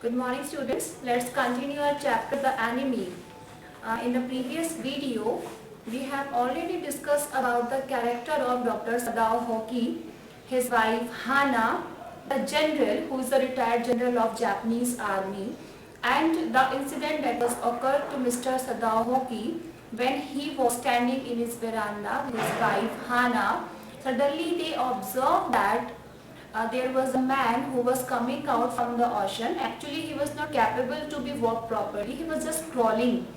Good morning students. Let's continue our chapter The Enemy. In the previous video, we have already discussed about the character of Dr. Sadao Hoki, his wife Hana, the general who is the retired general of Japanese army, and the incident that was occurred to Mr. Sadao Hoki when he was standing in his veranda with his wife Hana. Suddenly they observed that there was a man who was coming out from the ocean. Actually, he was not capable to be walked properly. He was just crawling.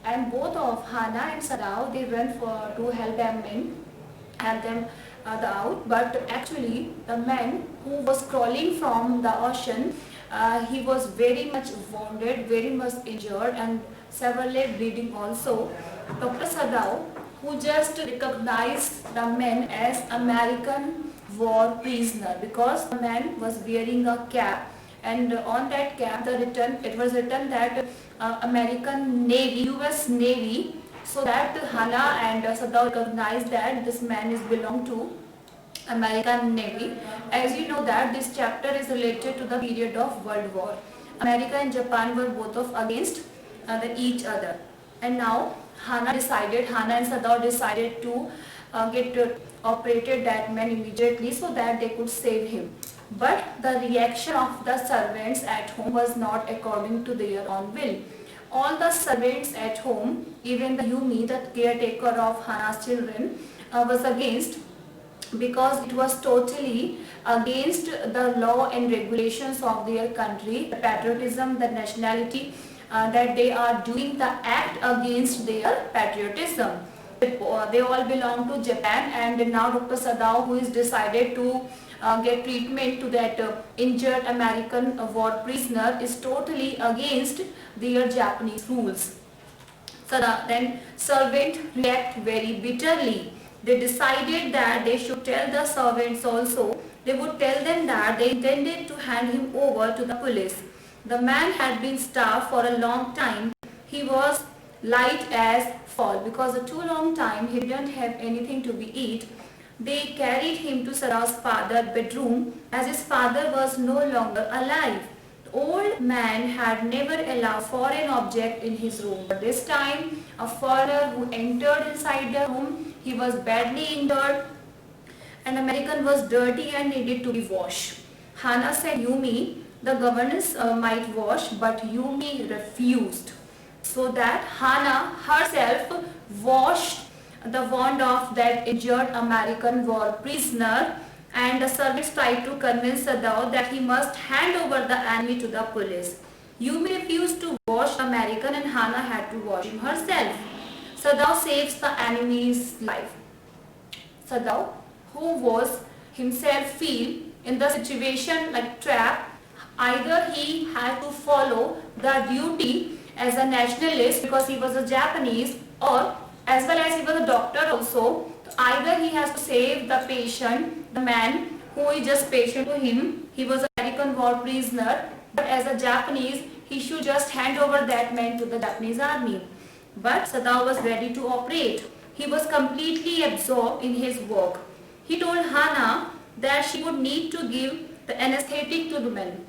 And both of Hana and Sadao, they ran to help them out. But actually, the man who was crawling from the ocean, he was very much wounded, very much injured, and severely bleeding also. Dr. Sadao, who just recognized the man as American war prisoner, because the man was wearing a cap, and on that cap it was written that American Navy, US Navy, so that Hana and Sadao recognized that this man is belong to American Navy. As you know that this chapter is related to the period of World War. America and Japan were both of against each other, and now Hana and Sadao decided to get operated that man immediately so that they could save him. But the reaction of the servants at home was not according to their own will. All the servants at home, even the Yumi, the caretaker of Hana's children, was against, because it was totally against the law and regulations of their country, the patriotism, the nationality, that they are doing the act against their patriotism. They all belong to Japan, and now Dr. Sadao, who is decided to get treatment to that injured American war prisoner, is totally against their Japanese rules. So then servant react very bitterly. They decided that they should tell the servants also. They would tell them that they intended to hand him over to the police. The man had been starved for a long time. He was light as fall because a too long time he didn't have anything to be eat. They carried him to Sadao's father's bedroom as his father was no longer alive. The old man had never allowed foreign object in his room. But this time a foreigner who entered inside the room, he was badly injured, and American was dirty and needed to be washed. Hana said Yumi, the governess might wash, but Yumi refused. So that Hana herself washed the wound of that injured American war prisoner, and the servants tried to convince Sadao that he must hand over the enemy to the police. Yumi refused to wash American, and Hana had to wash him herself. Sadao saves the enemy's life. Sadao, who was himself feel in the situation like trap, either he had to follow the duty as a nationalist because he was a Japanese, or as well as he was a doctor also, either he has to save the patient, the man who is just patient to him, he was an American war prisoner, but as a Japanese he should just hand over that man to the Japanese army. But Sadao was ready to operate. He was completely absorbed in his work. He told Hana that she would need to give the anesthetic to the man.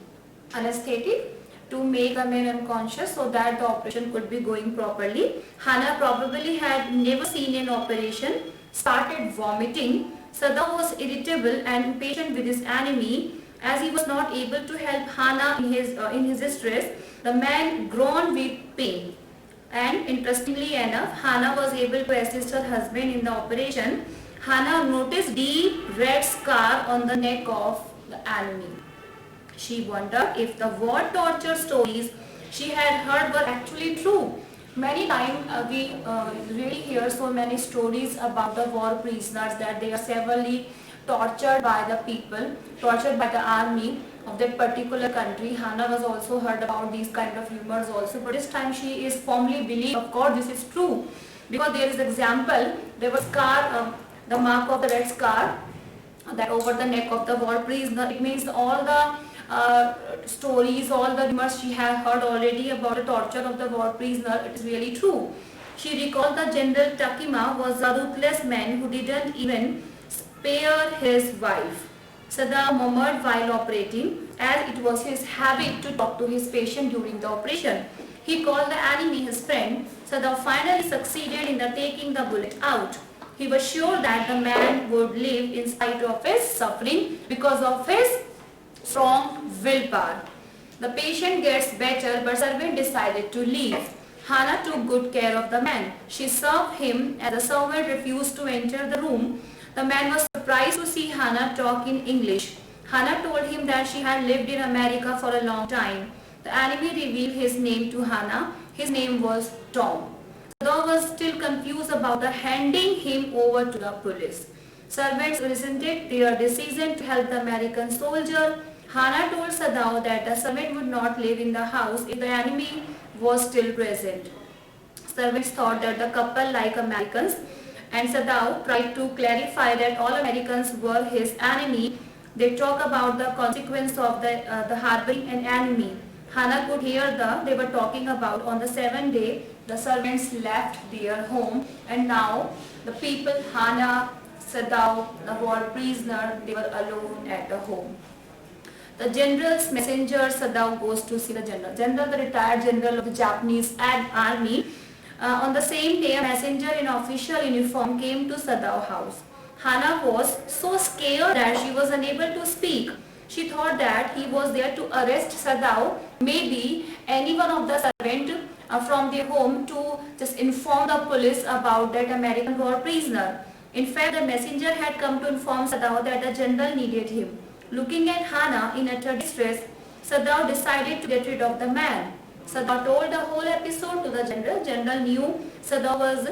Anesthetic to make a man unconscious so that the operation could be going properly. Hana probably had never seen an operation, started vomiting. Sadao was irritable and impatient with his enemy. As he was not able to help Hana in his distress, the man groaned with pain. And interestingly enough, Hana was able to assist her husband in the operation. Hana noticed deep red scar on the neck of the enemy. She wondered if the war torture stories she had heard were actually true. Many times we really hear so many stories about the war prisoners, that they are severely tortured by the people, tortured by the army of that particular country. Hana was also heard about these kind of rumors also, but this time she is firmly believed, of course this is true, because there is example, there was scar, the mark of the red scar that over the neck of the war prisoner. It means all the stories, all the rumors she had heard already about the torture of the war prisoner, it is really true. She recalled that General Takima was a ruthless man who didn't even spare his wife. Sadao murmured while operating, as it was his habit to talk to his patient during the operation. He called the enemy his friend. Sadao finally succeeded in taking the bullet out. He was sure that the man would live in spite of his suffering because of his strong willpower. The patient gets better, but servant decided to leave. Hannah took good care of the man. She served him as the servant refused to enter the room. The man was surprised to see Hannah talk in English. Hannah told him that she had lived in America for a long time. The enemy revealed his name to Hannah. His name was Tom. Sadao was still confused about handing him over to the police. Servants resented their decision to help the American soldier. Hannah told Sadao that the servant would not live in the house if the enemy was still present. Servants thought that the couple liked Americans, and Sadao tried to clarify that all Americans were his enemy. They talk about the consequence of the harboring an enemy. Hannah could hear they were talking about on the seventh day the servants left their home, and now the people, Hannah, Sadao, the war prisoner, they were alone at the home. The general's messenger, Sadao, goes to see the general. General, the retired general of the Japanese army. On the same day, a messenger in official uniform came to Sadao's house. Hannah was so scared that she was unable to speak. She thought that he was there to arrest Sadao, maybe any one of the servants from their home, to just inform the police about that American war prisoner. In fact, the messenger had come to inform Sadao that the general needed him. Looking at Hannah in utter distress, Sadao decided to get rid of the man. Sadao told the whole episode to the general. General knew Sadao was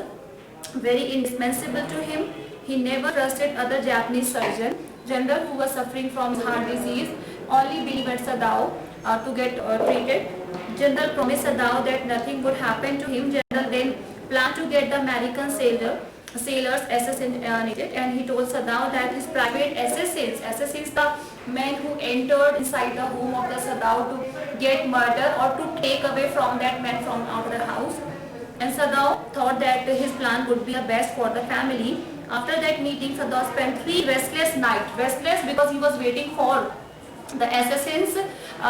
very indispensable to him. He never trusted other Japanese surgeon. General, who was suffering from heart disease, only believed at Sadao to get treated. General promised Sadao that nothing would happen to him. General then planned to get the American sailors assassinated, and he told Sadao that his private assassins, the men who entered inside the home of the Sadao to get murder or to take away from that man from out of the house. And Sadao thought that his plan would be the best for the family. After that meeting, Sadao spent 3 restless nights. Restless because he was waiting for the assassins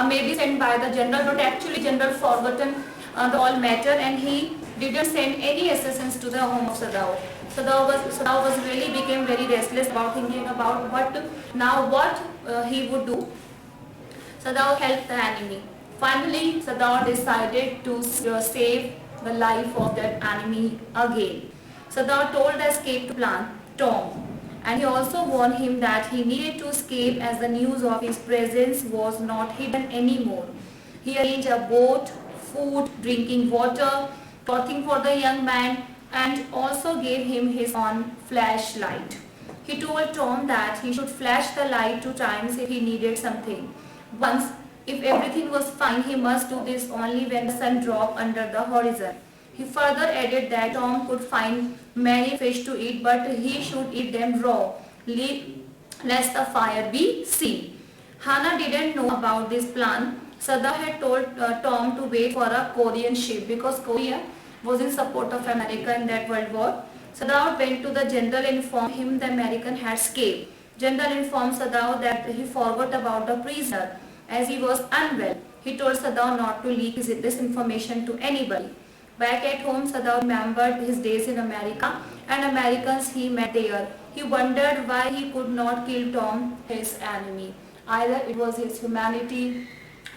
maybe sent by the general, but actually general forgotten the whole matter, and he didn't send any assassins to the home of Sadao. Sadao was really became very restless about thinking about what he would do. Sadao helped the enemy. Finally, Sadao decided to save the life of that enemy again. Sadao told the escape plan Tom, and he also warned him that he needed to escape as the news of his presence was not hidden anymore. He arranged a boat, food, drinking water, clothing for the young man, and also gave him his own flashlight. He told Tom that he should flash the light 2 times if he needed something. Once, if everything was fine, he must do this only when the sun dropped under the horizon. He further added that Tom could find many fish to eat, but he should eat them raw, lest the fire be seen. Hannah didn't know about this plan. Sadao had told Tom to wait for a Korean ship because Korea was in support of America in that World War. Sadao went to the general and informed him the American had escaped. General informed Sadao that he forgot about the prisoner as he was unwell. He told Sadao not to leak this information to anybody. Back at home, Sadao remembered his days in America and Americans he met there. He wondered why he could not kill Tom, his enemy. Either it was his humanity,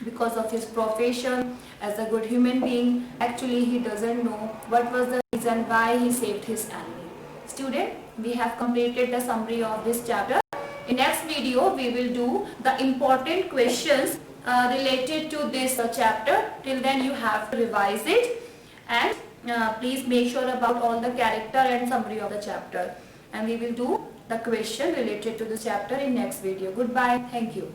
because of his profession as a good human being. Actually, he doesn't know what was the reason why he saved his enemy. Student, we have completed the summary of this chapter. In next video, we will do the important questions related to this chapter. Till then, you have to revise it, and please make sure about all the character and summary of the chapter. And we will do the question related to the chapter in next video. Goodbye. Thank you.